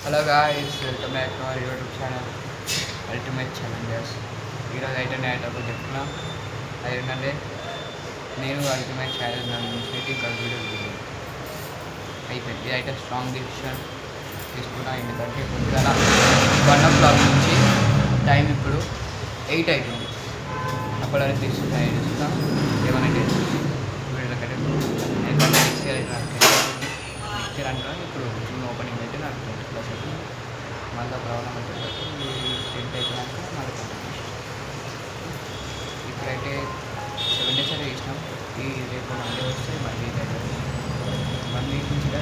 Hello guys, welcome back to our YouTube channel ultimate Challengers. ఈరోజు అయితే నేను ఒకటి చెప్తున్నా. అదేంటంటే నేను అల్టిమేట్ ఛాలెంజ్ నుంచి ఇంకా వీడియో అయిపోయింది. ఇదైతే స్ట్రాంగ్ డిసిషన్ తీసుకున్నా. ఎందుకంటే పొద్దున 1 o'clock నుంచి టైం ఇప్పుడు 8 అవుతుంది. అప్పటివరకు తీసుకున్నా ఏమైనా వీడియోలకైతే ఎందుకంటే నెక్స్ట్ ఇయర్ అంటే ఇప్పుడు జూన్ ఓపెనింగ్ అయితే నాకు 20+ అవుతుంది. మళ్ళీ ప్రాబ్లం అయితే 10th అయిపోయినాక మళ్ళీ ఇప్పుడైతే 7 days అయితే ఇచ్చినాం. ఈ రేపు మండే వస్తే మళ్ళీ 1 week నుంచి ఎలా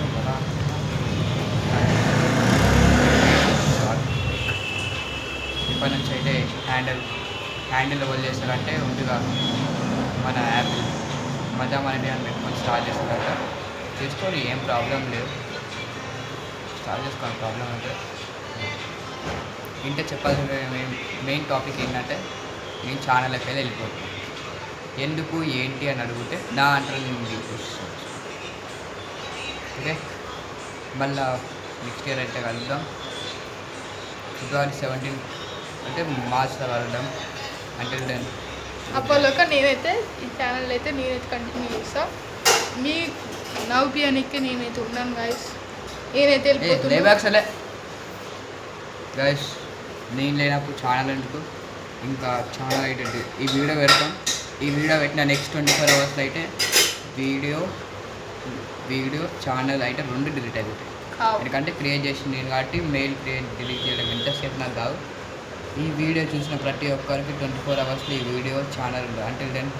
ఇప్పటి నుంచి అయితే హ్యాండిల్ ఎవరు చేస్తారంటే ముందుగా మన యాపిల్ మజా మన అని పెట్టుకొని స్టార్ట్ చేస్తారంట. చేసుకొని ఏం ప్రాబ్లం లేదు, స్టార్ట్ చేసుకోవాలి. ప్రాబ్లం అంటే ఇంటే చెప్పాల్సిన మెయిన్ టాపిక్ ఏంటంటే నేను ఛానల్కి అయితే వెళ్ళిపోతాను. ఎందుకు ఏంటి అని అడిగితే నా అంటారు నేను తీసుకొస్తాను. ఓకే, మళ్ళీ నెక్స్ట్ ఇయర్ అయితే కలుద్దాం. 2017 అంటే మార్చ్లో కలుద్దాం. అంటిల్ దెన్ అప్పటిలోక నేనైతే ఈ ఛానల్ అయితే నేనైతే కంటిన్యూ చేస్తాను. మీ నవ్వుపియానికి నేనైతే ఉన్నాను గాయస్. నేనైతే వెళ్ళిపోతున్నా గాయస్. నేను లేనప్పుడు ఛానల్ ఎందుకు, ఇంకా ఛానల్ అయితే ఈ వీడియో పెడతాం. ఈ వీడియో పెట్టిన నెక్స్ట్ 24 hours అయితే వీడియో ఛానల్ అయితే 2 డిలీట్ అయిపోతాయి. ఎందుకంటే క్రియేట్ చేసి నేను కాబట్టి మెయిల్ డిలీట్ చేయడం ఎంతసేపు నాకు కాదు. ఈ వీడియో చూసిన ప్రతి ఒక్కరికి 24 hours ఈ వీడియో ఛానల్ ఉంటుంది. Until then